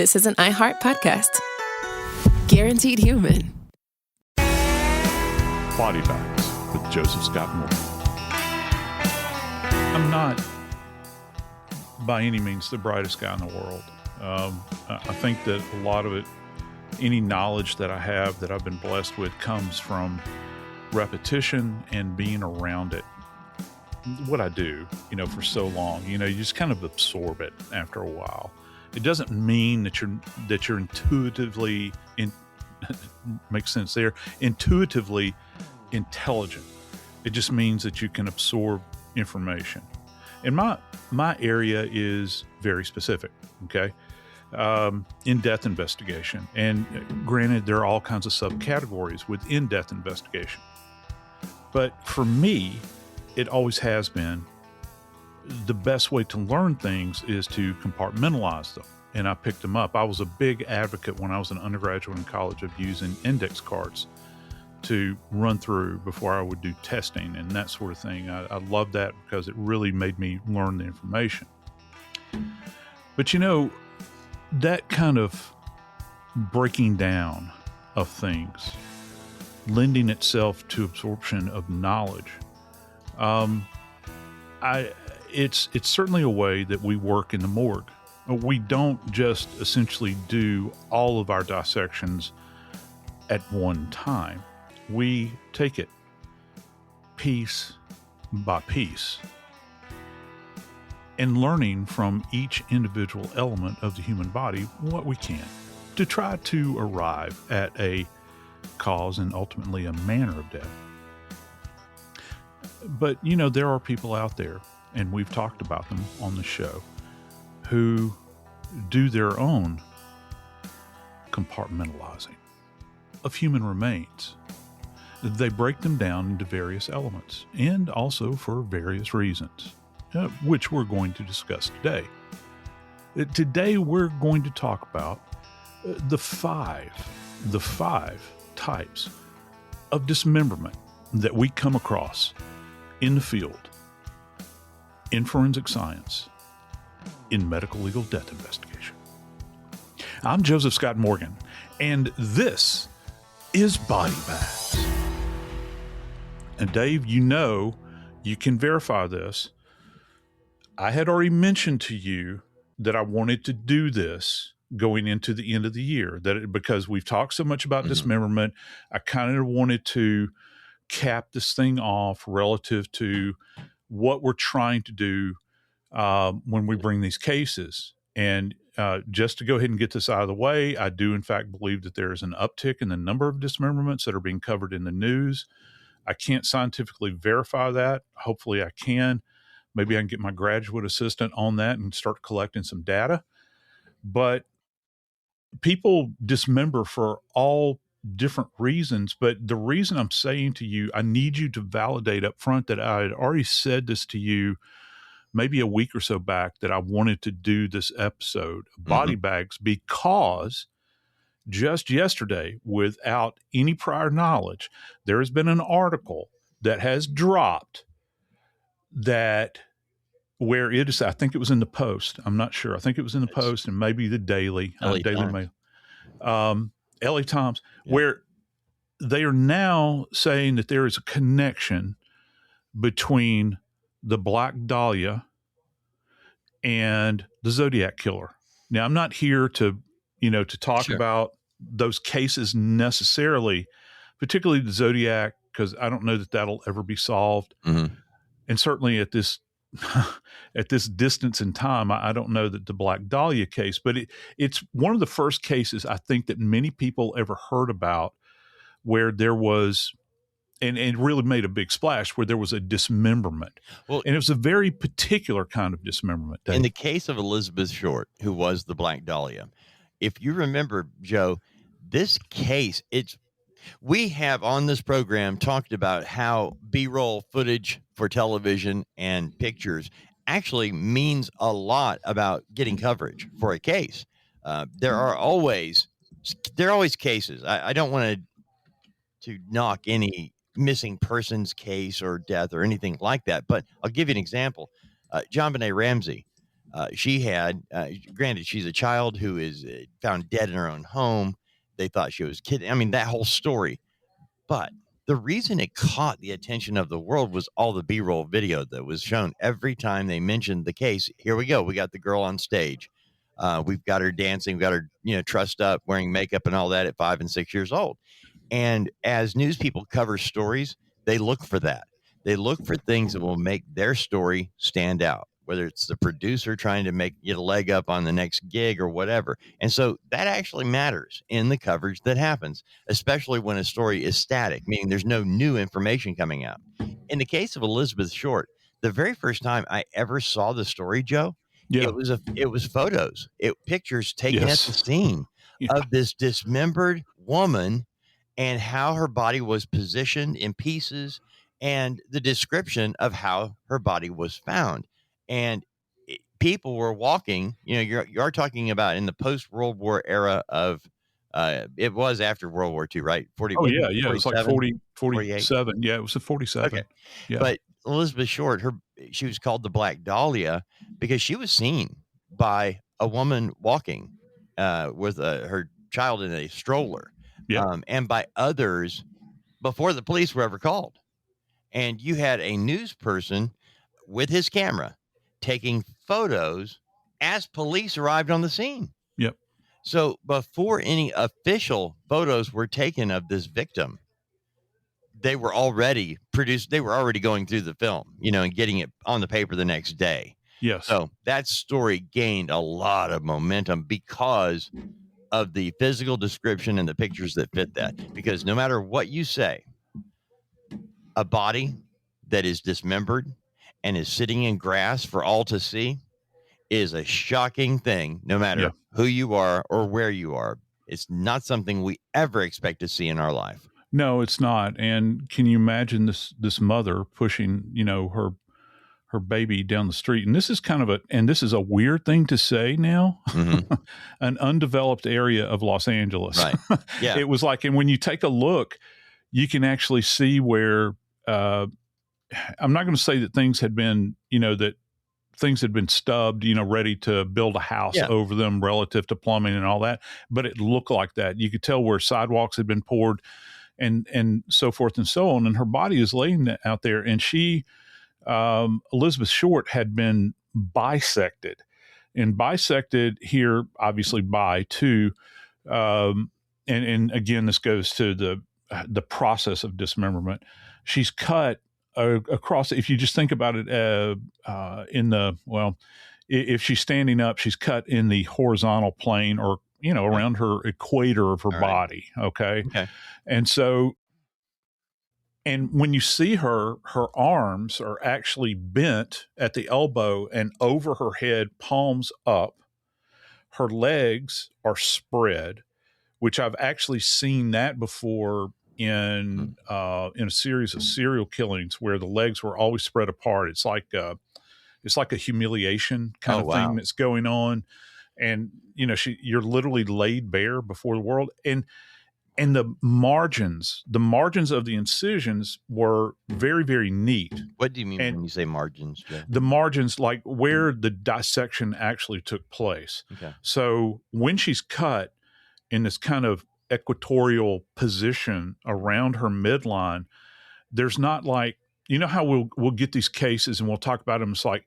this is an iHeart podcast. Guaranteed human. Body Bags with Joseph Scott Morgan. I'm not by any means the brightest guy in the world. I think that a lot of it, any knowledge that I have that I've been blessed with, comes from repetition and being around it. What I do, for so long, you just kind of absorb it after a while. It doesn't mean that you're intuitively makes sense there, intuitively intelligent. It just means that you can absorb information. And my area is very specific, okay? In-depth investigation. And granted, there are all kinds of subcategories with in-depth investigation. But for me, it always has been, the best way to learn things is to compartmentalize them. And I picked them up. I was a big advocate when I was an undergraduate in college of using index cards to run through before I would do testing and that sort of thing. I love that because it really made me learn the information. But that kind of breaking down of things, lending itself to absorption of knowledge, it's certainly a way that we work in the morgue. We don't just essentially do all of our dissections at one time. We take it piece by piece and learning from each individual element of the human body what we can to try to arrive at a cause and ultimately a manner of death. But, there are people out there, and we've talked about them on the show, who do their own compartmentalizing of human remains. They break them down into various elements, and also for various reasons, which we're going to discuss today. Today, we're going to talk about the five types of dismemberment that we come across in the field, in forensic science, in medical legal death investigation. I'm Joseph Scott Morgan, and this is Body Bags. And Dave, you can verify this. I had already mentioned to you that I wanted to do this going into the end of the year, because we've talked so much about dismemberment, I kind of wanted to cap this thing off relative to what we're trying to do when we bring these cases. And just to go ahead and get this out of the way, I do in fact believe that there is an uptick in the number of dismemberments that are being covered in the news. I can't scientifically verify that. Hopefully I can. Maybe I can get my graduate assistant on that and start collecting some data. But people dismember for all different reasons. But the reason I'm saying to you, I need you to validate up front that I had already said this to you maybe a week or so back, that I wanted to do this episode of Body Bags, because just yesterday, without any prior knowledge, there has been an article that has dropped where it is, I think it was in the Post. I'm not sure. I think it was in the Post and maybe the Daily Mail, LA Times, where they are now saying that there is a connection between the Black Dahlia and the Zodiac killer. Now, I'm not here to talk about those cases necessarily, particularly the Zodiac, because I don't know that that'll ever be solved. And certainly at this distance in time, I don't know that the Black Dahlia case, but it's one of the first cases I think that many people ever heard about where there was, and it really made a big splash, where there was a dismemberment. Well, and it was a very particular kind of dismemberment. In the case of Elizabeth Short, who was the Black Dahlia, if you remember, Joe, this case, we have on this program talked about how B-roll footage for television and pictures actually means a lot about getting coverage for a case. There are always cases. I don't want to knock any missing persons case or death or anything like that, but I'll give you an example. JonBenet Ramsey She had, granted, she's a child who is found dead in her own home. They thought she was kidding. I mean, that whole story. But the reason it caught the attention of the world was all the B-roll video that was shown every time they mentioned the case. Here we go. We got the girl on stage. We've got her dancing. We've got her, trussed up, wearing makeup and all that at 5 and 6 years old. And as news people cover stories, they look for that. They look for things that will make their story stand out, whether it's the producer trying to get a leg up on the next gig or whatever. And so that actually matters in the coverage that happens, especially when a story is static, meaning there's no new information coming out. In the case of Elizabeth Short, the very first time I ever saw the story, Joe, it was photos, pictures taken at the scene of this dismembered woman and how her body was positioned in pieces and the description of how her body was found. And people were walking, you're talking about in the post-World War era of, it was after World War II, right? 40. Oh, yeah. It was like 47. 48. Yeah, it was a 47. Okay. Yeah. But Elizabeth Short, she was called the Black Dahlia because she was seen by a woman walking with her child in a stroller, and by others before the police were ever called. And you had a news person with his camera taking photos as police arrived on the scene. Yep. So before any official photos were taken of this victim, they were already produced. They were already going through the film, and getting it on the paper the next day. Yes. So that story gained a lot of momentum because of the physical description and the pictures that fit that. Because no matter what you say, a body that is dismembered and is sitting in grass for all to see is a shocking thing, no matter who you are or where you are. It's not something we ever expect to see in our life. No, it's not. And can you imagine this mother pushing, her baby down the street? And this is this is a weird thing to say now, an undeveloped area of Los Angeles. Right. Yeah. It was like, and when you take a look, you can actually see where, I'm not going to say that things had been, that things had been stubbed, ready to build a house over them relative to plumbing and all that. But it looked like that. You could tell where sidewalks had been poured and so forth and so on. And her body is laying out there. And she, Elizabeth Short, had been bisected. And bisected here, obviously by too. And again, this goes to the process of dismemberment. She's cut across. If you just think about it, if she's standing up, she's cut in the horizontal plane, or around her equator of her body. Okay. And so, and when you see her arms are actually bent at the elbow and over her head, palms up. Her legs are spread, which I've actually seen that before in a series of serial killings where the legs were always spread apart. It's like a humiliation kind of thing that's going on. And, you're literally laid bare before the world. And the margins of the incisions were very, very neat. What do you mean when you say margins, Joe? The margins, like where the dissection actually took place. Okay. So when she's cut in this kind of equatorial position around her midline, there's not like, how we'll get these cases and we'll talk about them. It's like,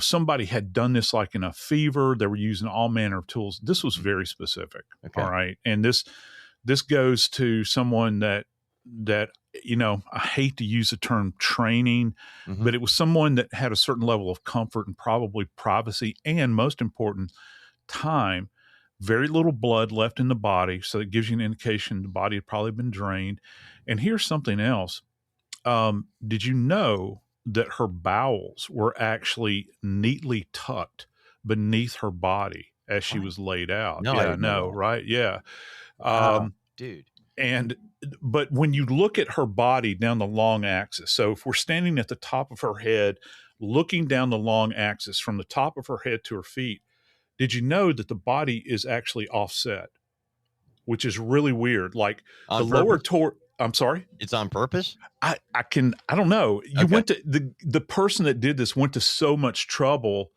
somebody had done this like in a fever. They were using all manner of tools. This was very specific. Okay. All right. And this goes to someone that I hate to use the term training, but it was someone that had a certain level of comfort and probably privacy, and most important, time. Very little blood left in the body, so it gives you an indication the body had probably been drained. And here's something else. Did you know that her bowels were actually neatly tucked beneath her body as she was laid out? No, yeah, I know, right? Yeah. Dude. But when you look at her body down the long axis, so if we're standing at the top of her head, looking down the long axis from the top of her head to her feet, did you know that the body is actually offset, which is really weird? Like on the lower I'm sorry? It's on purpose? I don't know. You went to the person that did this went to so much trouble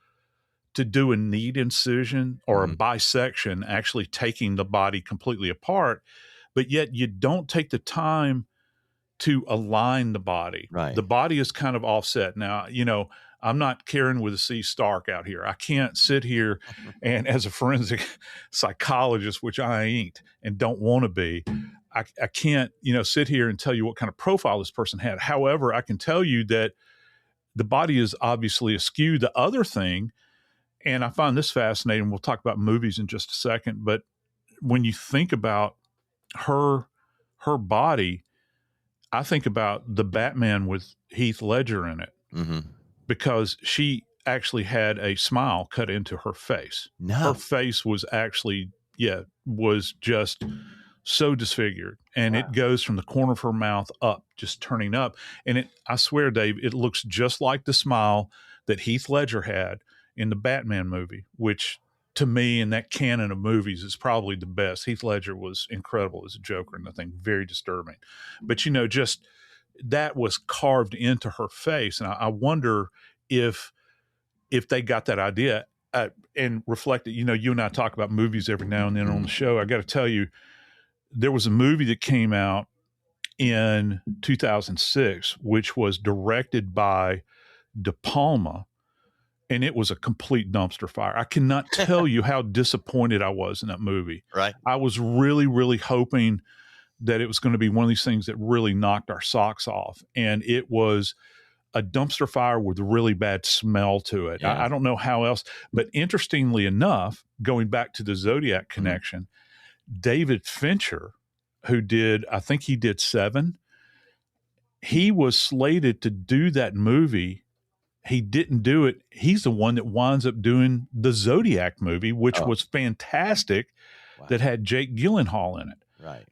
to do a neat incision or a Mhm. bisection, actually taking the body completely apart, but yet you don't take the time to align the body. Right. The body is kind of offset. Now, I'm not Karen with a C Stark out here. I can't sit here and, as a forensic psychologist, which I ain't and don't want to be, I can't, sit here and tell you what kind of profile this person had. However, I can tell you that the body is obviously askew. The other thing, and I find this fascinating, we'll talk about movies in just a second, but when you think about her body, I think about the Batman with Heath Ledger in it, Mm-hmm. because she actually had a smile cut into her face. No. Her face was actually, was just so disfigured. And it goes from the corner of her mouth up, just turning up. And I swear, Dave, it looks just like the smile that Heath Ledger had in the Batman movie, which to me, in that canon of movies, is probably the best. Heath Ledger was incredible as a Joker, and I think very disturbing. But, just that was carved into her face. And I wonder if they got that idea and reflected. You and I talk about movies every now and then on the show. I got to tell you, there was a movie that came out in 2006, which was directed by De Palma, and it was a complete dumpster fire. I cannot tell you how disappointed I was in that movie. Right. I was really, really hoping that it was going to be one of these things that really knocked our socks off. And it was a dumpster fire with a really bad smell to it. Yeah. I don't know how else, but interestingly enough, going back to the Zodiac connection, David Fincher, who I think he did Seven, he was slated to do that movie. He didn't do it. He's the one that winds up doing the Zodiac movie, which was fantastic, that had Jake Gyllenhaal in it. Right.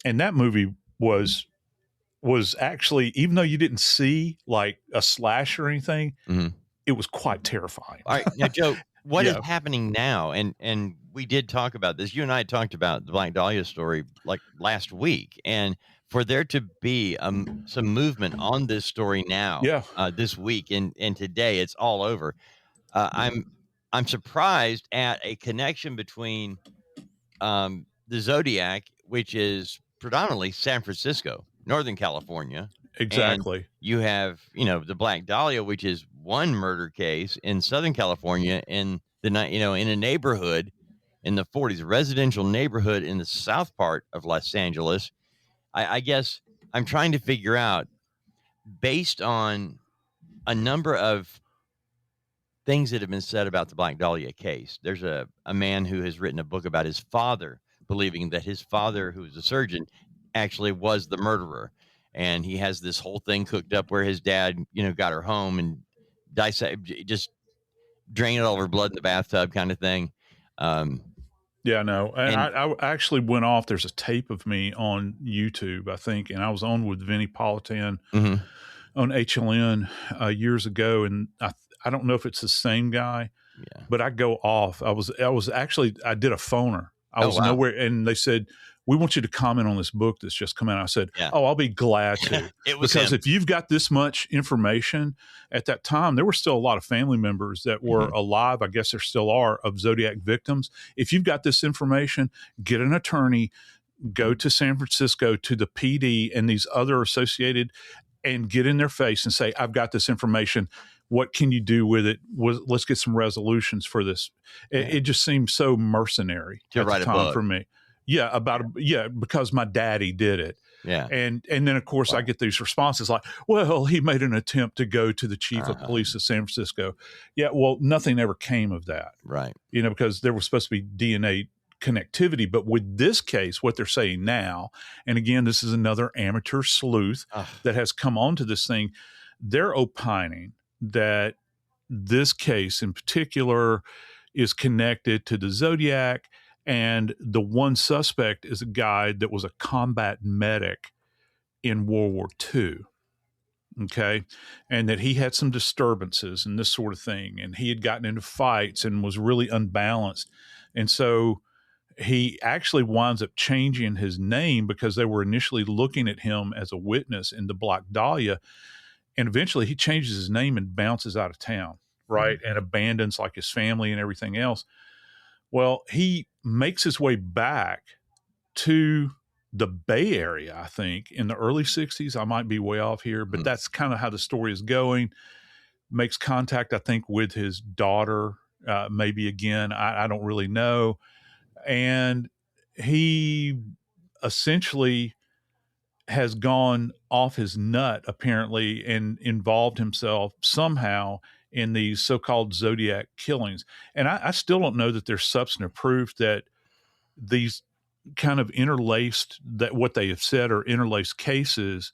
And that movie was actually, even though you didn't see like a slash or anything, it was quite terrifying. All right. Now, Joe, what is happening now? And we did talk about this. You and I talked about the Black Dahlia story like last week. And for there to be some movement on this story now, this week and today, it's all over. I'm surprised at a connection between the Zodiac, which is predominantly San Francisco, Northern California. Exactly. And you have, the Black Dahlia, which is one murder case in Southern California in in a neighborhood in the 40s, a residential neighborhood in the south part of Los Angeles. I guess I'm trying to figure out, based on a number of things that have been said about the Black Dahlia case. There's a man who has written a book about his father, believing that his father, who was a surgeon, actually was the murderer. And he has this whole thing cooked up where his dad, got her home and just drained all of her blood in the bathtub kind of thing. Yeah, no. And I actually went off. There's a tape of me on YouTube, I think, and I was on with Vinnie Politan on HLN years ago. And I don't know if it's the same guy, but I go off. I did a phoner. I was nowhere, and they said, "We want you to comment on this book that's just come out." I said, "Oh, I'll be glad to." It was because him. if you've got this much information at that time, there were still a lot of family members that were alive. I guess there still are, of Zodiac victims. If you've got this information, get an attorney, go to San Francisco to the PD and these other associated, and get in their face and say, "I've got this information. What can you do with it? Let's get some resolutions for this." It just seemed so mercenary to at write the a time book for me. Yeah, because my daddy did it. Yeah. And then of course I get these responses like, "Well, he made an attempt to go to the chief of police of San Francisco." Yeah, well, nothing ever came of that. Right. Because there was supposed to be DNA connectivity. But with this case, what they're saying now, and again, this is another amateur sleuth that has come onto this thing, they're opining that this case in particular is connected to the Zodiac, and the one suspect is a guy that was a combat medic in World War II. Okay. And that he had some disturbances and this sort of thing. And he had gotten into fights and was really unbalanced. And so he actually winds up changing his name because they were initially looking at him as a witness in the Black Dahlia. And eventually he changes his name and bounces out of town. right, and abandons like his family and everything else. Well, he makes his way back to the Bay Area, I think, in the early 60s. I might be way off here, but that's kind of how the story is going. Makes contact, I think, with his daughter, maybe again. I don't really know. And he essentially has gone off his nut, apparently, and involved himself somehow in these so-called Zodiac killings. And I still don't know that there's substantive proof that these kind of interlaced, that what they have said are interlaced cases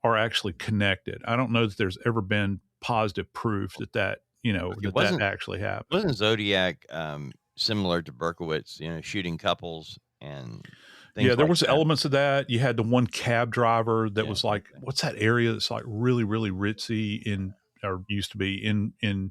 are actually connected. I don't know that there's ever been positive proof that that actually happened. Wasn't Zodiac similar to Berkowitz, shooting couples and things there like was that? Elements of that. You had the one cab driver that was like, what's that area that's like really, really ritzy or used to be in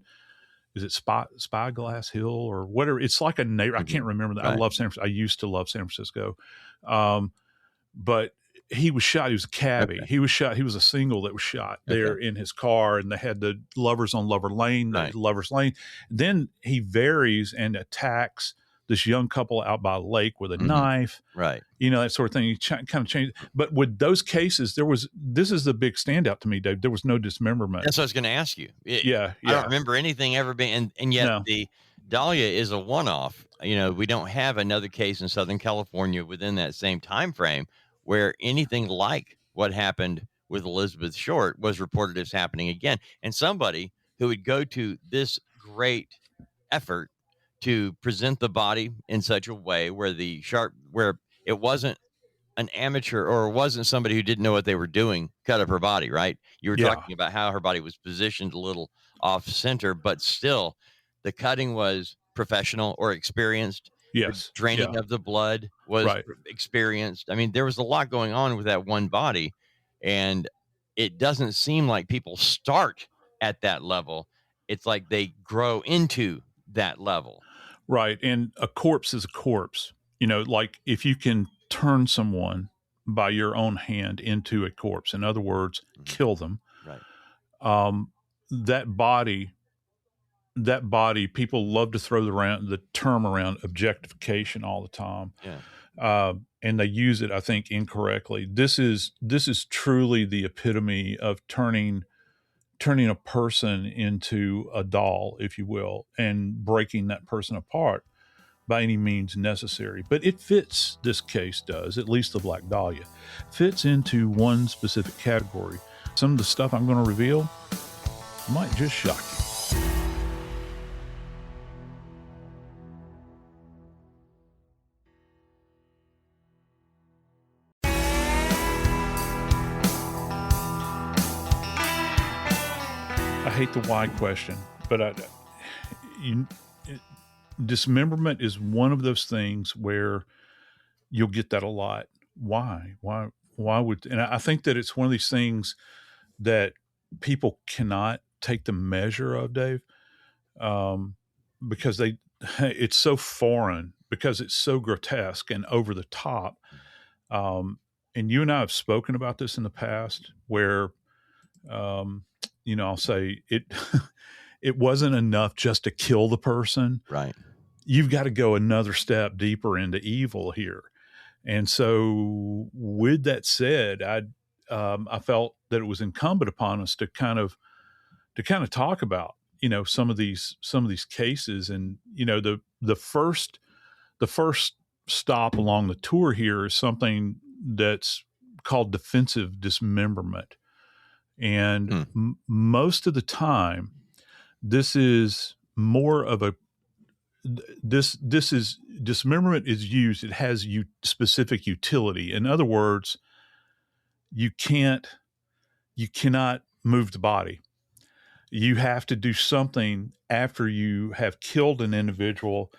is it Spyglass Hill or whatever? It's like a neighbor. I can't remember that. Right. I love San Francisco. I used to love San Francisco. But he was shot. He was a cabbie. Okay. He was shot. He was a single that was shot there in his car, and they had the lovers on Lover Lane, Lover's Lane. Then he varies and attacks this young couple out by a lake with a knife, right? That sort of thing. He kind of changed. But with those cases, this is the big standout to me, Dave. There was no dismemberment. That's what I was going to ask you. I don't remember anything ever being, and yet the Dahlia is a one-off. We don't have another case in Southern California within that same time frame where anything like what happened with Elizabeth Short was reported as happening again. And somebody who would go to this great effort to present the body in such a way where where it wasn't an amateur or it wasn't somebody who didn't know what they were doing, cut up her body, right? You were talking about how her body was positioned a little off center, but still the cutting was professional or experienced. Yes. The draining of the blood was experienced. I mean, there was a lot going on with that one body, and it doesn't seem like people start at that level. It's like they grow into that level. Right. And a corpse is a corpse. Like if you can turn someone by your own hand into a corpse, in other words, kill them. Right. That body, people love to throw the term around objectification all the time. Yeah. And they use it, I think, incorrectly. This is truly the epitome of turning a person into a doll, if you will, and breaking that person apart by any means necessary. But it fits, this case does, at least the Black Dahlia, fits into one specific category. Some of the stuff I'm going to reveal might just shock you. I hate the why question, but dismemberment is one of those things where you'll get that a lot. Why would, and I think that it's one of these things that people cannot take the measure of, Dave, because it's so foreign, because it's so grotesque and over the top. And you and I have spoken about this in the past where, I'll say it wasn't enough just to kill the person. Right. You've got to go another step deeper into evil here. And so with that said, I felt that it was incumbent upon us to kind of talk about, some of these cases. And, the first stop along the tour here is something that's called defensive dismemberment. And most of the time, this is more of a, this is, dismemberment is used, it has specific utility. In other words, you cannot move the body. You have to do something after you have killed an individual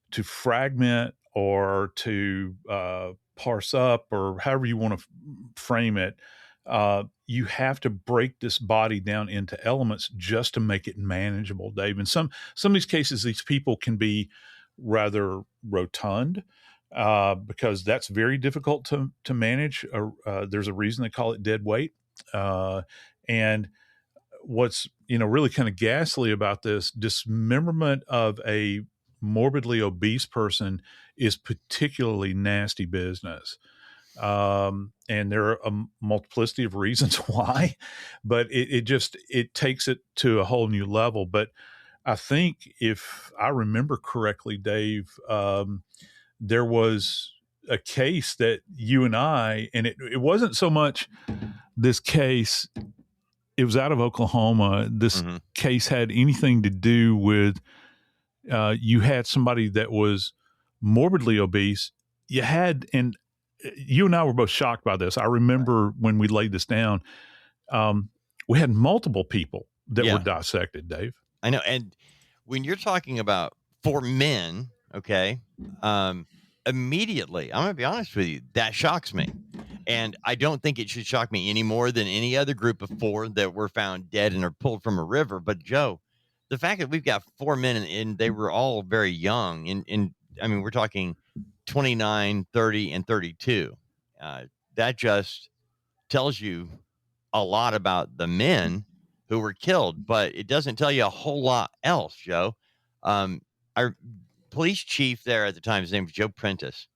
to fragment or to parse up, or however you want to frame it. You have to break this body down into elements just to make it manageable, Dave. And some of these cases, these people can be rather rotund, because that's very difficult to manage. There's a reason they call it dead weight. And what's, really kind of ghastly about this dismemberment of a morbidly obese person is particularly nasty business. And there are a multiplicity of reasons why, but it takes it to a whole new level. But I think if I remember correctly, Dave, there was a case that you and I, and it wasn't so much this case, it was out of Oklahoma. This case had anything to do with, you had somebody that was morbidly obese. You had, and you and I were both shocked by this. I remember when we laid this down, we had multiple people that were dissected, Dave. I know. And when you're talking about 4 men, okay, immediately, I'm going to be honest with you, that shocks me. And I don't think it should shock me any more than any other group of 4 that were found dead and are pulled from a river. But Joe, the fact that we've got 4 men and they were all very young, and I mean, we're talking 29, 30, and 32. That just tells you a lot about the men who were killed, but it doesn't tell you a whole lot else, Joe. Our police chief there at the time, his name was Joe Prentice,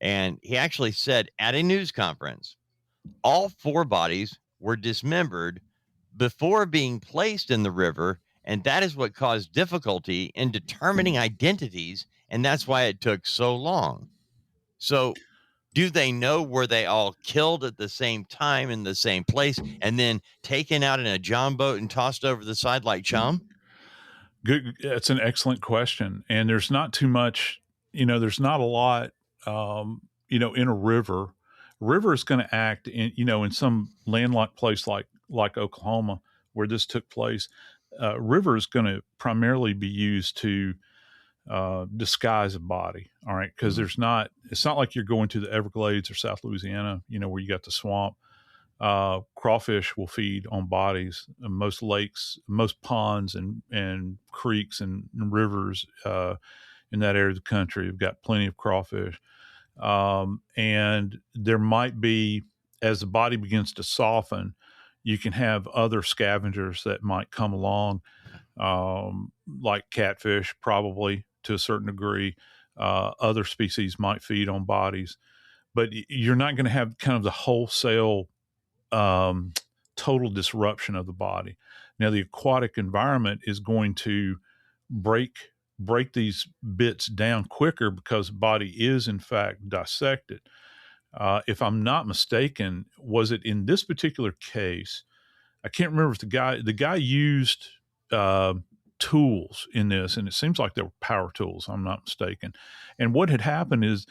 and he actually said at a news conference, all 4 bodies were dismembered before being placed in the river, and that is what caused difficulty in determining identities, and that's why it took so long. So do they know, were they all killed at the same time in the same place and then taken out in a john boat and tossed over the side like chum? Good. That's an excellent question. And there's not too much, there's not a lot, in a river. River is going to act in some landlocked place like Oklahoma where this took place. River is going to primarily be used to disguise a body. All right. Because it's not like you're going to the Everglades or South Louisiana, where you got the swamp. Crawfish will feed on bodies. Most lakes, most ponds and creeks and rivers in that area of the country have got plenty of crawfish. And there might be, as the body begins to soften, you can have other scavengers that might come along, like catfish, probably to a certain degree. Other species might feed on bodies, but you're not going to have kind of the wholesale total disruption of the body. Now, the aquatic environment is going to break these bits down quicker because the body is in fact dissected. If I'm not mistaken, was it in this particular case? I can't remember if the guy used tools in this, and it seems like they were power tools. I'm not mistaken. And what had happened is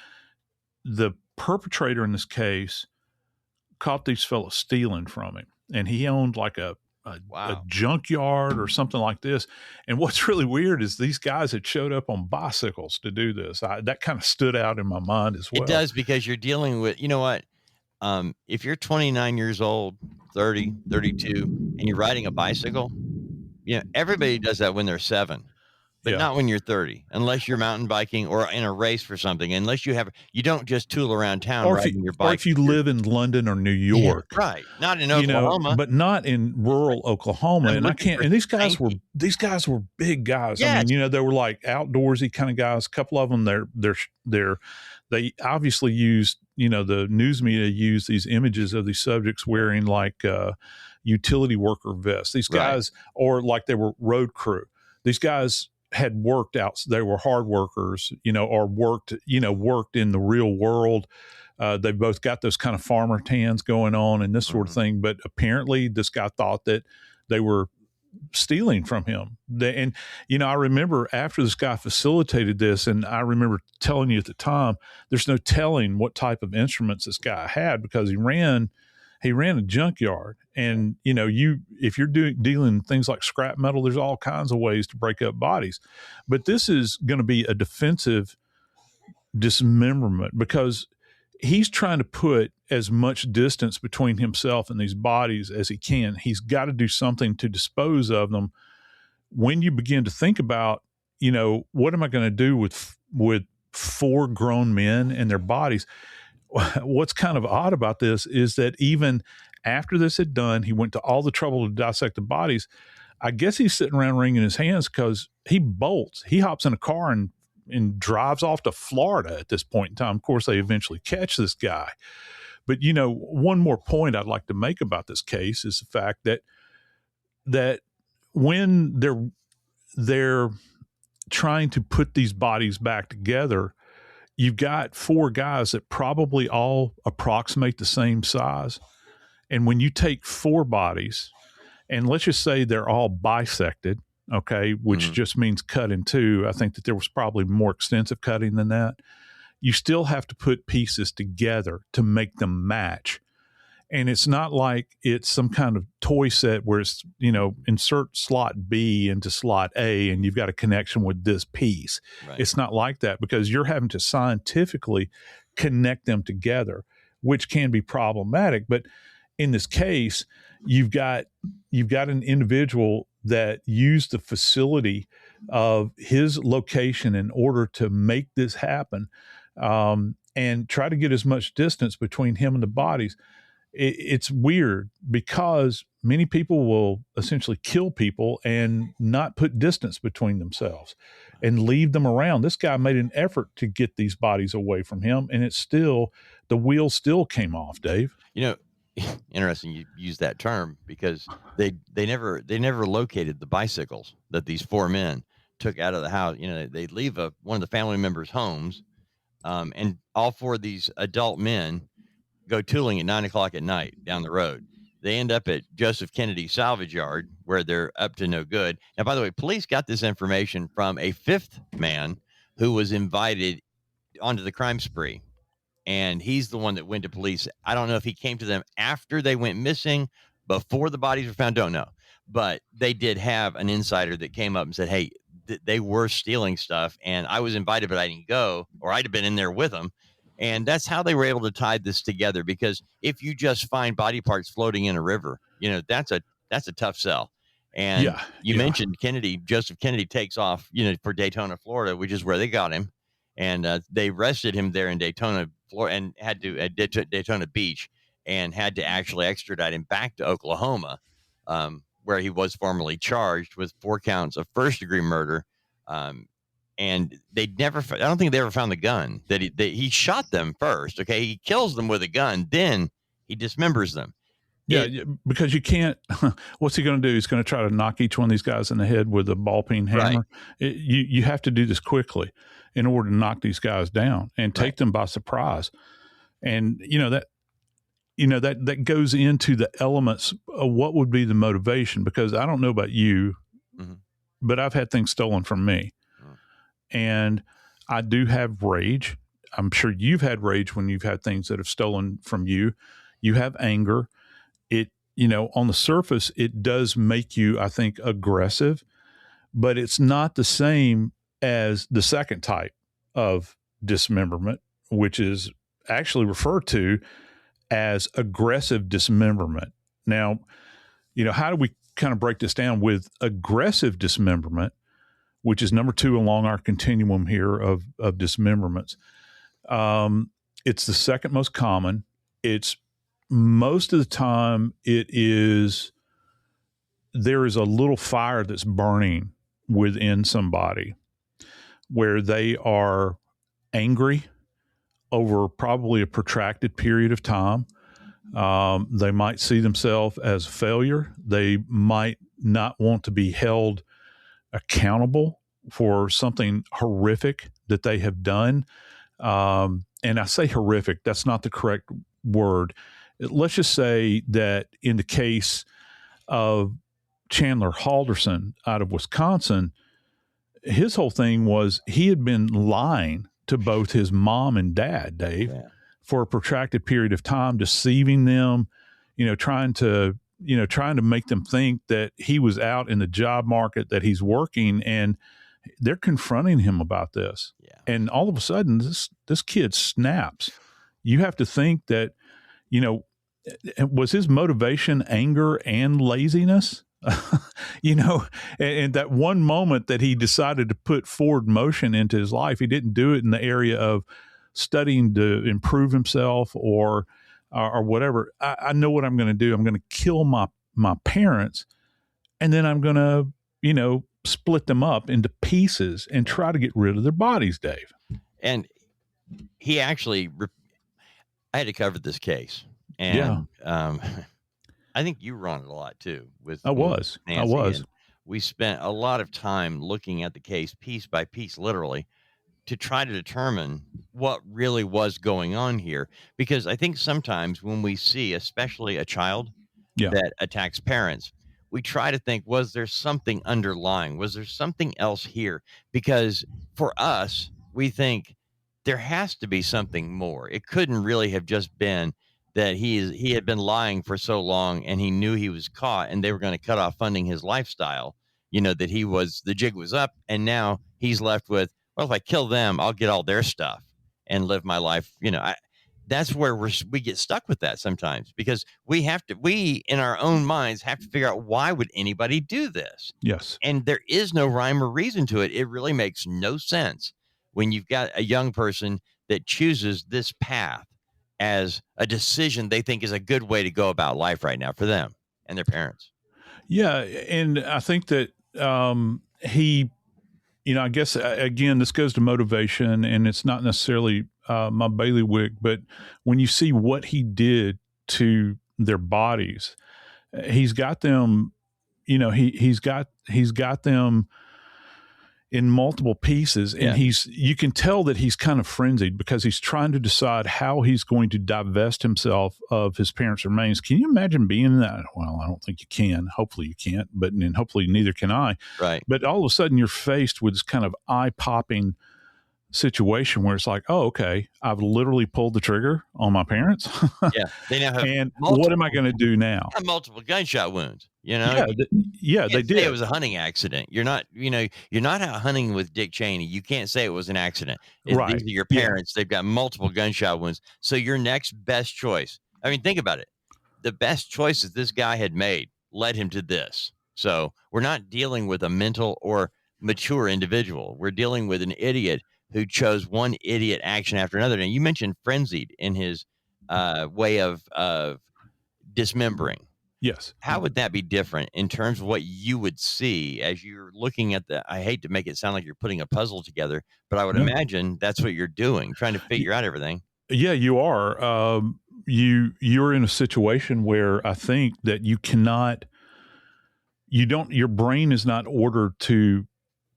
the perpetrator in this case caught these fellows stealing from him, and he owned like a junkyard or something like this. And what's really weird is these guys had showed up on bicycles to do this. That kind of stood out in my mind as well. It does, because you're dealing with, if you're 29 years old, 30, 32, and you're riding a bicycle, everybody does that when they're 7. But not when you're 30, unless you're mountain biking or in a race for something. Unless you don't just tool around town riding your bike. Or if you live in London or New York, right? Not in Oklahoma, but not in rural Oklahoma. And I can't. And these guys were big guys. Yes. I mean, they were like outdoorsy kind of guys. A couple of them, they obviously used. The news media used these images of these subjects wearing like utility worker vests. These guys, or like they were road crew. These guys had worked out. They were hard workers, or worked in the real world. They both got those kind of farmer tans going on and this sort of thing. But apparently this guy thought that they were stealing from him. I remember after this guy facilitated this, and I remember telling you at the time, there's no telling what type of instruments this guy had, because he ran a junkyard. And, if you're dealing things like scrap metal, there's all kinds of ways to break up bodies. But this is going to be a defensive dismemberment, because he's trying to put as much distance between himself and these bodies as he can. He's got to do something to dispose of them. When you begin to think about, what am I going to do with 4 grown men and their bodies? What's kind of odd about this is that even After this had done, he went to all the trouble to dissect the bodies. I guess he's sitting around wringing his hands because he bolts. He hops in a car and drives off to Florida at this point in time. Of course, they eventually catch this guy. But, one more point I'd like to make about this case is the fact that when they're trying to put these bodies back together, you've got 4 guys that probably all approximate the same size. And when you take 4 bodies, and let's just say they're all bisected, okay, which just means cut in 2. I think that there was probably more extensive cutting than that. You still have to put pieces together to make them match. And it's not like it's some kind of toy set where it's, insert slot B into slot A and you've got a connection with this piece. Right. It's not like that because you're having to scientifically connect them together, which can be problematic. But in this case, you've got an individual that used the facility of his location in order to make this happen, and try to get as much distance between him and the bodies. It's weird because many people will essentially kill people and not put distance between themselves and leave them around. This guy made an effort to get these bodies away from him, and the wheels still came off, Dave. Interesting you use that term because they never located the bicycles that these 4 men took out of the house. They leave one of the family members' homes, and all 4 of these adult men go tooling at 9:00 at night down the road. They end up at Joseph Kennedy salvage yard where they're up to no good. Now, by the way, police got this information from a 5th man who was invited onto the crime spree. And he's the one that went to police. I don't know if he came to them after they went missing, before the bodies were found. Don't know. But they did have an insider that came up and said, hey, they were stealing stuff. And I was invited, but I didn't go, or I'd have been in there with them. And that's how they were able to tie this together. Because if you just find body parts floating in a river, that's a tough sell. And you mentioned Joseph Kennedy takes off, for Daytona, Florida, which is where they got him. And they arrested him there in Daytona, Florida, and had to at Daytona Beach, and had to actually extradite him back to Oklahoma, where he was formerly charged with 4 counts of first-degree murder. And I don't think they ever found the gun that he shot them first. Okay, he kills them with a gun, then he dismembers them. Because you can't. What's he going to do? He's going to try to knock each one of these guys in the head with a ball peen hammer. Right. You have to do this quickly in order to knock these guys down and take them by surprise. And that goes into the elements of what would be the motivation. Because I don't know about you, but I've had things stolen from me, and I do have rage. I'm sure you've had rage when you've had things that have stolen from you. You have anger. On the surface, it does make you, I think, aggressive, but it's not the same as the second type of dismemberment, which is actually referred to as aggressive dismemberment. Now, how do we kind of break this down with aggressive dismemberment, which is number 2 along our continuum here of dismemberments? It's the second most common. It's most of the time there is a little fire that's burning within somebody where they are angry over probably a protracted period of time. They might see themselves as a failure. They might not want to be held accountable for something horrific that they have done. And I say horrific, that's not the correct word. Let's just say that in the case of Chandler Halderson out of Wisconsin, his whole thing was he had been lying to both his mom and dad, Dave, for a protracted period of time, deceiving them, trying to make them think that he was out in the job market, that he's working, and they're confronting him about this. Yeah. And all of a sudden, this kid snaps. You have to think that, was his motivation anger and laziness? And that one moment that he decided to put forward motion into his life, he didn't do it in the area of studying to improve himself or or whatever, I know what I'm going to do. I'm going to kill my parents, and then I'm going to, split them up into pieces and try to get rid of their bodies, Dave. And he actually, I had to cover this case, and I think you were on it a lot too. I was. We spent a lot of time looking at the case piece by piece, literally, to try to determine what really was going on here. Because I think sometimes when we see, especially a child that attacks parents, we try to think, was there something underlying? Was there something else here? Because for us, we think there has to be something more. It couldn't really have just been that he had been lying for so long and he knew he was caught and they were going to cut off funding his lifestyle, that the jig was up, and now he's left with, well, if I kill them, I'll get all their stuff and live my life. That's where we get stuck with that sometimes, because we in our own minds have to figure out, why would anybody do this? Yes. And there is no rhyme or reason to it. It really makes no sense when you've got a young person that chooses this path as a decision they think is a good way to go about life right now for them and their parents. Yeah. And I think that he, I guess, again, this goes to motivation, and it's not necessarily my bailiwick, but when you see what he did to their bodies, he's got them, he's got them in multiple pieces, and you can tell that he's kind of frenzied because he's trying to decide how he's going to divest himself of his parents' remains. Can you imagine being in that? Well, I don't think you can. Hopefully you can't, but and hopefully neither can I. Right. But all of a sudden you're faced with this kind of eye-popping situation where it's like, oh, okay, I've literally pulled the trigger on my parents. Yeah, they now have. And what am I going to do now? Multiple gunshot wounds. They did. It was a hunting accident. You're not out hunting with Dick Cheney. You can't say it was an accident. Right. These are your parents. They've got multiple gunshot wounds. So your next best choice. I mean, think about it. The best choices this guy had made led him to this. So we're not dealing with a mental or mature individual. We're dealing with an idiot who chose one idiot action after another. And you mentioned frenzied in his way of dismembering. Yes. How would that be different in terms of what you would see as you're looking at I hate to make it sound like you're putting a puzzle together, but I would imagine that's what you're doing, trying to figure out everything. Yeah, you are. You're in a situation where I think that your brain is not ordered to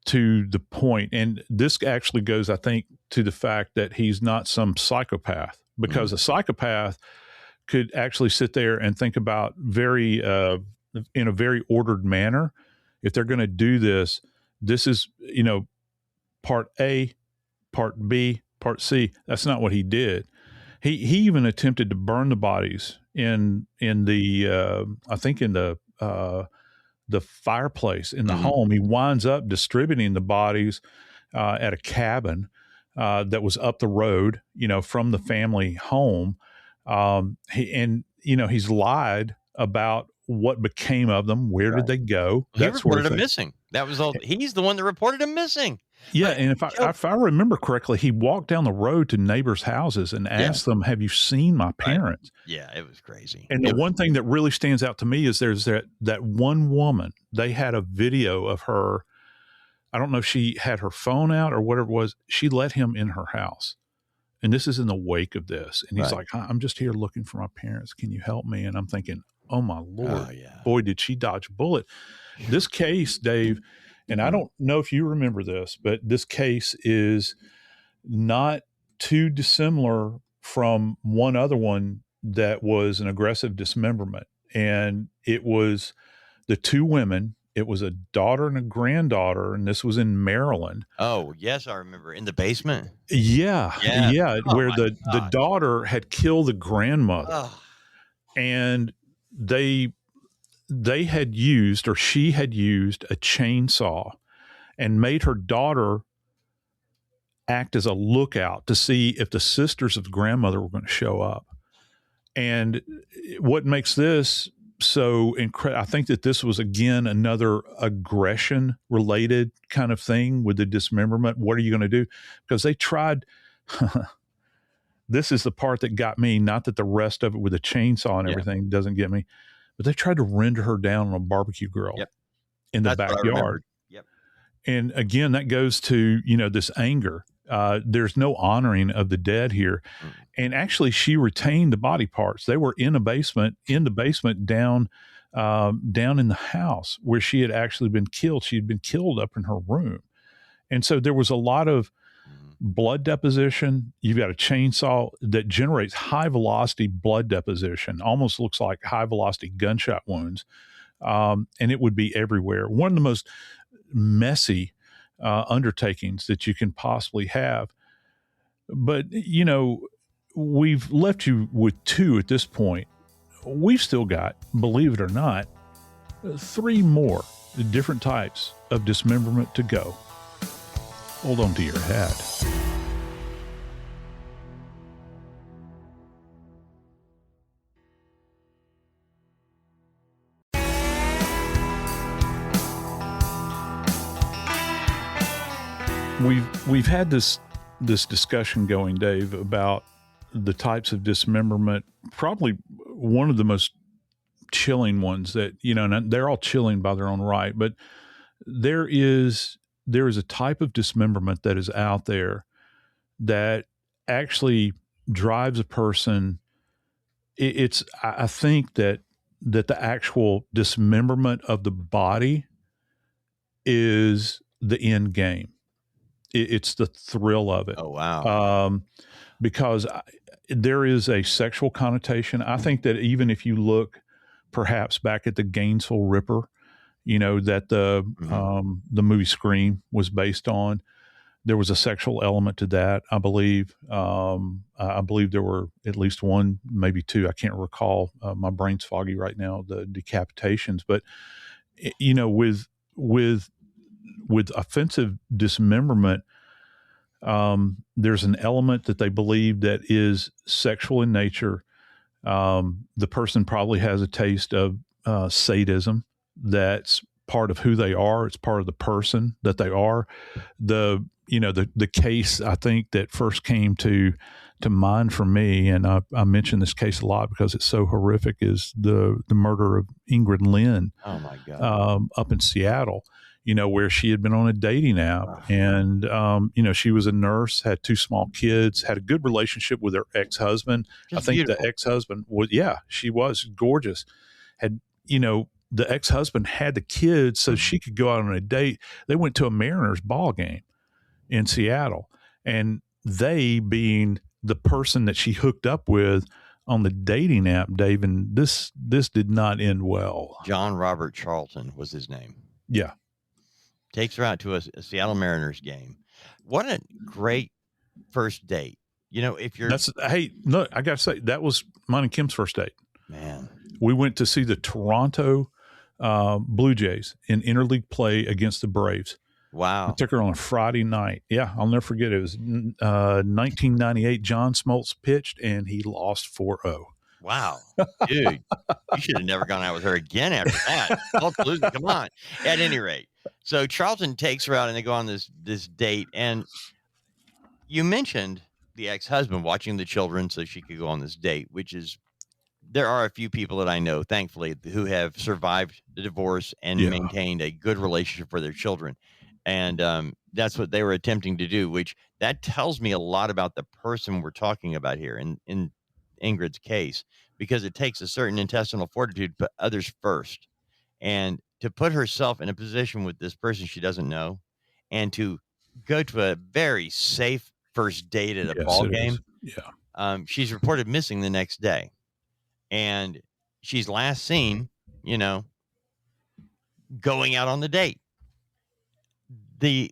the point. And this actually goes, I think, to the fact that he's not some psychopath, because a psychopath could actually sit there and think about in a very ordered manner. If they're going to do this is, part A, part B, part C. That's not what he did. He even attempted to burn the bodies in the I think in the fireplace in the home. He winds up distributing the bodies at a cabin that was up the road, from the family home. He's lied about what became of them. Where did they go? He reported them missing. That was all. He's the one that reported them missing. Yeah, and if I remember correctly, he walked down the road to neighbors' houses and asked them, "Have you seen my parents?" Right. Yeah, it was crazy. And the one thing that really stands out to me is there's that one woman. They had a video of her. I don't know if she had her phone out or whatever it was. She let him in her house. And this is in the wake of this. And he's like, I'm just here looking for my parents. Can you help me? And I'm thinking, oh, my Lord, boy, did she dodge a bullet. This case, Dave, and I don't know if you remember this, but this case is not too dissimilar from one other one that was an aggressive dismemberment. And it was the two women. It was a daughter and a granddaughter, and this was in Maryland. Oh, yes, I remember. In the basement? Yeah. Oh, where the daughter had killed the grandmother. Oh. And they had used, or she had used, a chainsaw and made her daughter act as a lookout to see if the sisters of the grandmother were going to show up. And what makes this so incredible, I think that this was, again, another aggression related kind of thing with the dismemberment. What are you going to do? Because they tried this is the part that got me, not that the rest of it with a chainsaw and everything doesn't get me, but they tried to render her down on a barbecue grill in the backyard. Yep. And again, that goes to, this anger. There's no honoring of the dead here. And actually, she retained the body parts. They were in the basement down in the house where she had actually been killed. She had been killed up in her room. And so there was a lot of blood deposition. You've got a chainsaw that generates high velocity blood deposition, almost looks like high velocity gunshot wounds. And it would be everywhere. One of the most messy undertakings that you can possibly have. But, we've left you with 2 at this point. We've still got, believe it or not, 3 more different types of dismemberment to go. Hold on to your hat. We've had this discussion going, Dave, about the types of dismemberment. Probably one of the most chilling ones that, and they're all chilling by their own right, but there is a type of dismemberment that is out there that actually drives a person. I think that the actual dismemberment of the body is the end game. It's the thrill of it. Oh, wow. Because there is a sexual connotation. I think that even if you look perhaps back at the Gainesville Ripper, that the movie Scream was based on, there was a sexual element to that, I believe. I believe there were at least 1, maybe 2. I can't recall. My brain's foggy right now, the decapitations. But, with offensive dismemberment, there's an element that they believe that is sexual in nature. The person probably has a taste of sadism. That's part of who they are. It's part of the person that they are. The case I think that first came to mind for me, and I mention this case a lot because it's so horrific, is the murder of Ingrid Lynn. Oh my God. Up in Seattle. Where she had been on a dating app, and, she was a nurse, had 2 small kids, had a good relationship with her ex-husband. Just I think beautiful. the ex-husband was, she was gorgeous. Had, the ex-husband had the kids so she could go out on a date. They went to a Mariners ball game in Seattle, and they being the person that she hooked up with on the dating app, Dave, and this did not end well. John Robert Charlton was his name. Yeah. Takes her out to a Seattle Mariners game. What a great first date. If you're... Hey, look, I got to say, that was mine and Kim's first date. Man. We went to see the Toronto Blue Jays in interleague play against the Braves. Wow. I took her on a Friday night. Yeah, I'll never forget it. It was 1998. John Smoltz pitched, and he lost 4-0. Wow. Dude, you should have never gone out with her again after that. Absolutely. Come on. At any rate. So Charlton takes her out and they go on this date. And you mentioned the ex-husband watching the children so she could go on this date, which is, there are a few people that I know, thankfully, who have survived the divorce and maintained a good relationship for their children. And that's what they were attempting to do, which that tells me a lot about the person we're talking about here in Ingrid's case, because it takes a certain intestinal fortitude to put others first. And to put herself in a position with this person she doesn't know, and to go to a very safe first date at a ball game. Yeah. She's reported missing the next day, and she's last seen, going out on the date. The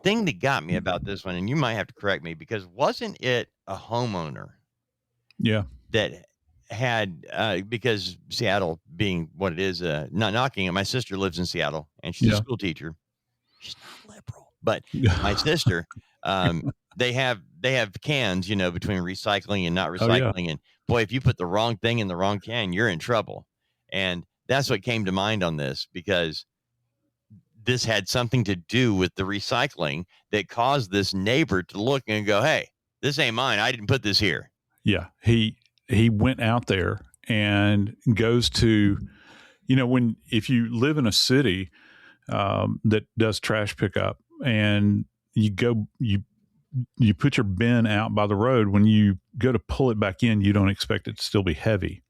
thing that got me about this one, and you might have to correct me, because wasn't it a homeowner? Yeah. That had, because Seattle being what it is, not knocking it. My sister lives in Seattle and she's a school teacher. She's not liberal, but my sister, they have cans, between recycling and not recycling. Oh, yeah. And boy, if you put the wrong thing in the wrong can, you're in trouble. And that's what came to mind on this, because this had something to do with the recycling that caused this neighbor to look and go, hey, This ain't mine. I didn't put this here. Yeah. He went out there and goes to, if you live in a city that does trash pickup and you put your bin out by the road, when you go to pull it back in, you don't expect it to still be heavy.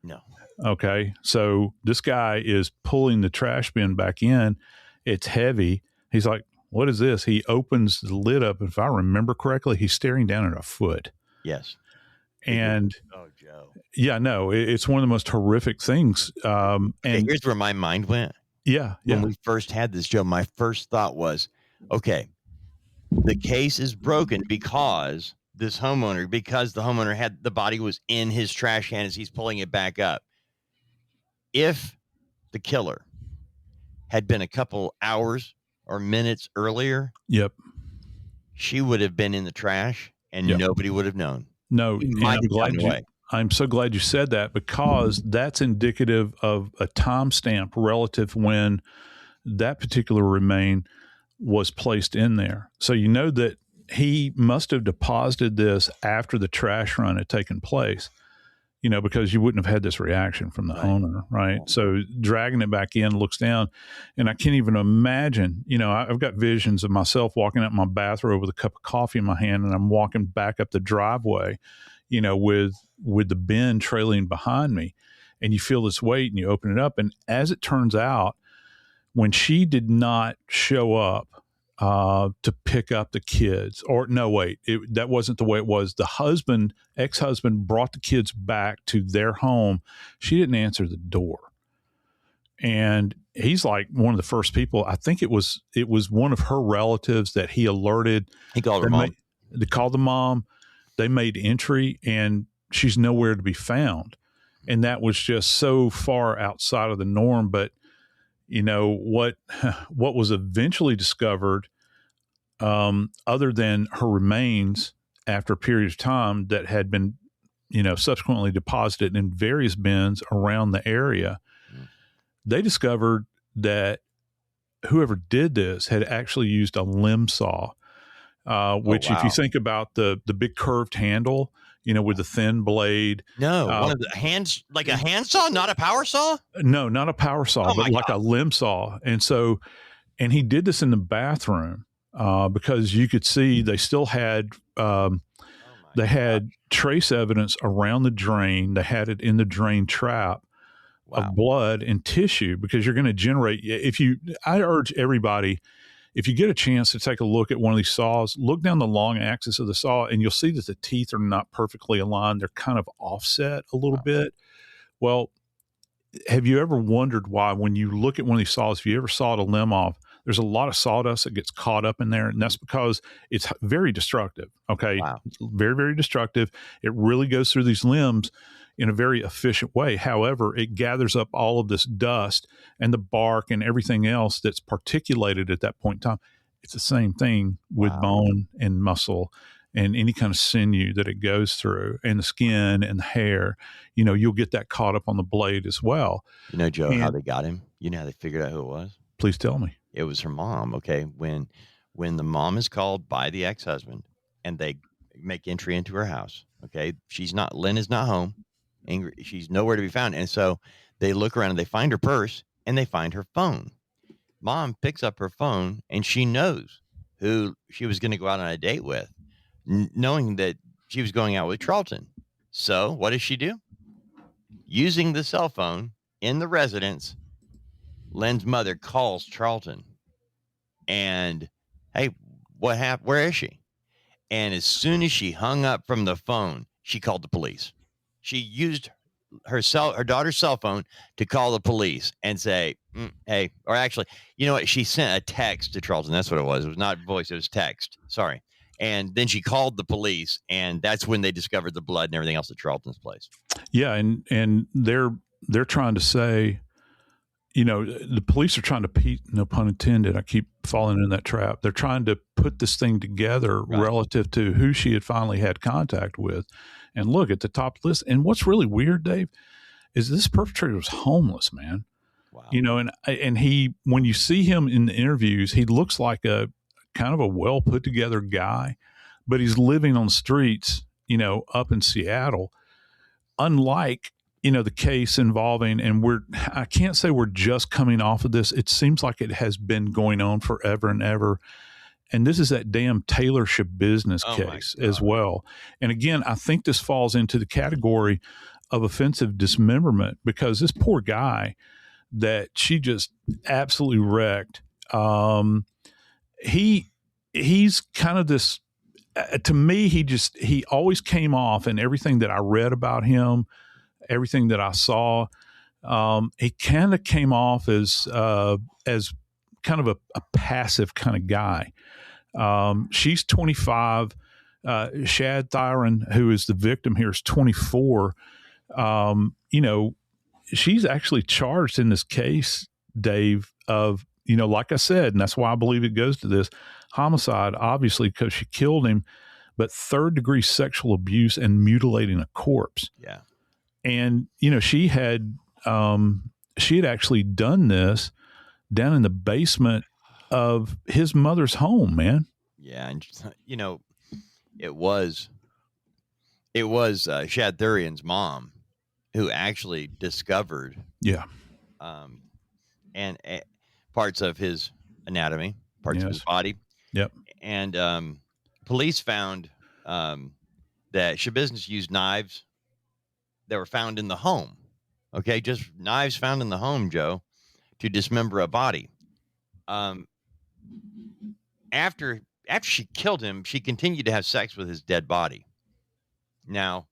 No. Okay. So this guy is pulling the trash bin back in. It's heavy. He's like, what is this? He opens the lid up. If I remember correctly, he's staring down at a foot. Yes. And oh, Joe. Yeah, no, it's one of the most horrific things. And here's where my mind went. Yeah. When we first had this, Joe, my first thought was, okay, the case is broken because the homeowner had the body was in his trash can as he's pulling it back up. If the killer had been a couple hours or minutes earlier, yep, she would have been in the trash and nobody would have known. No, I'm so glad you said that, because that's indicative of a timestamp relative when that particular remain was placed in there. So you know that he must have deposited this after the trash run had taken place, because you wouldn't have had this reaction from the owner, right? So dragging it back in, looks down, and I can't even imagine, I've got visions of myself walking out my bathrobe with a cup of coffee in my hand, and I'm walking back up the driveway, with the bin trailing behind me, and you feel this weight and you open it up. And as it turns out, when she did not show up to pick up the kids, or no, wait, that wasn't the way it was. The ex-husband brought the kids back to their home. She didn't answer the door. And he's like one of the first people. I think it was one of her relatives that he alerted. He called her mom. They called the mom. They made entry, and she's nowhere to be found. And that was just so far outside of the norm. But what was eventually discovered, other than her remains after a period of time that had been, subsequently deposited in various bins around the area, they discovered that whoever did this had actually used a limb saw, which if you think about the big curved handle, with the thin blade. No, one of the hands, like a hand saw, not a power saw? No, not a power saw, but like a limb saw. And he did this in the bathroom because you could see they still had, had trace evidence around the drain. They had it in the drain trap of blood and tissue, because you're going to generate, I urge everybody, if you get a chance to take a look at one of these saws, look down the long axis of the saw, and you'll see that the teeth are not perfectly aligned. They're kind of offset a little bit. Well, have you ever wondered why, when you look at one of these saws, if you ever sawed a limb off, there's a lot of sawdust that gets caught up in there, and that's because it's very destructive. Okay. Wow. Very, very destructive. It really goes through these limbs in a very efficient way. However, it gathers up all of this dust and the bark and everything else that's particulated at that point in time. It's the same thing with bone and muscle and any kind of sinew that it goes through, and the skin and the hair. You'll get that caught up on the blade as well. Joe, how they got him? How they figured out who it was? Please tell me. It was her mom. Okay. When the mom is called by the ex-husband and they make entry into her house, okay, Lynn is not home. Angry, she's nowhere to be found. And so they look around and they find her purse and they find her phone. Mom picks up her phone and she knows who she was going to go out on a date with, knowing that she was going out with Charlton. So what does she do? Using the cell phone in the residence, Lynn's mother calls Charlton and, hey, what happened? Where is she? And as soon as she hung up from the phone, she called the police. She used her daughter's cell phone to call the police and say, hey, or actually, you know what? She sent a text to Charlton. That's what it was. It was not voice. It was text. Sorry. And then she called the police, and that's when they discovered the blood and everything else at Charlton's place. Yeah. And they're trying to say, the police are trying to, no pun intended, I keep falling in that trap. They're trying to put this thing together relative to who she had finally had contact with. And look at the top list. And what's really weird, Dave, is this perpetrator was homeless, man. Wow. And he, when you see him in the interviews, he looks like a kind of a well put together guy, but he's living on the streets, up in Seattle. Unlike, the case involving, and I can't say we're just coming off of this. It seems like it has been going on forever and ever. And this is that damn Taylor Schabusiness case as well. And again, I think this falls into the category of offensive dismemberment, because this poor guy that she just absolutely wrecked, he's kind of this, to me, he always came off, and everything that I read about him, everything that I saw, he kind of came off as kind of a passive kind of guy. She's 25. Shad Thyron, who is the victim here, is 24. She's actually charged in this case, Dave, of, like I said, and that's why I believe it goes to this homicide, obviously, because she killed him, but 3rd-degree sexual abuse and mutilating a corpse. Yeah. And, she had actually done this down in the basement of his mother's home, man. Yeah. And, it was Shad Thurian's mom who actually discovered and parts of his anatomy, parts of his body. Yep. And police found that Schabusiness used knives that were found in the home. Okay, just knives found in the home, Joe, to dismember a body. After she killed him, she continued to have sex with his dead body. Now,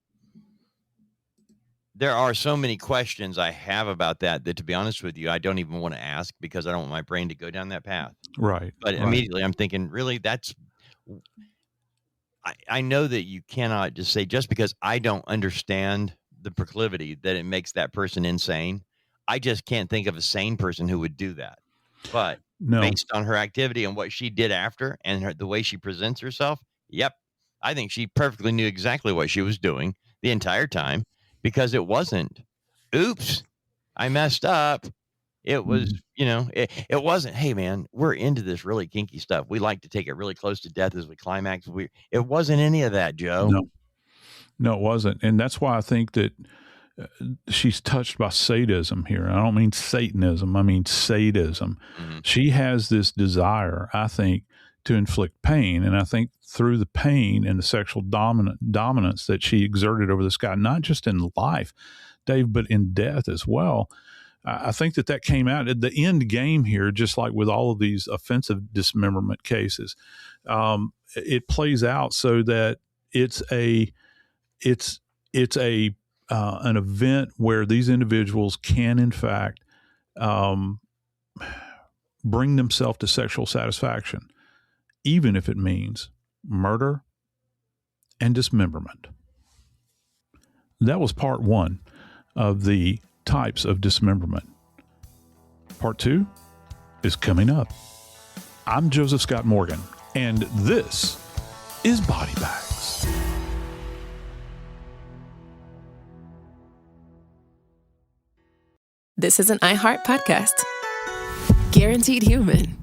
there are so many questions I have about that, to be honest with you, I don't even want to ask, because I don't want my brain to go down that path. Right. But immediately I'm thinking, really, I know that you cannot just say, just because I don't understand the proclivity, that it makes that person insane. I just can't think of a sane person who would do that. But based on her activity and what she did after, and the way she presents herself, yep, I think she perfectly knew exactly what she was doing the entire time, because it wasn't, oops, I messed up. It was, it wasn't, hey, man, we're into this really kinky stuff. We like to take it really close to death as we climax. It wasn't any of that, Joe. No, it wasn't. And that's why I think that she's touched by sadism here. I don't mean Satanism. I mean sadism. Mm-hmm. She has this desire, I think, to inflict pain. And I think through the pain and the sexual dominance that she exerted over this guy, not just in life, Dave, but in death as well, I think that came out at the end game here, just like with all of these offensive dismemberment cases. It plays out so that it's an event where these individuals can, in fact, bring themselves to sexual satisfaction, even if it means murder and dismemberment. That was part 1 of the types of dismemberment. Part 2 is coming up. I'm Joseph Scott Morgan, and this is Body Bags. This is an iHeart podcast. Guaranteed Human.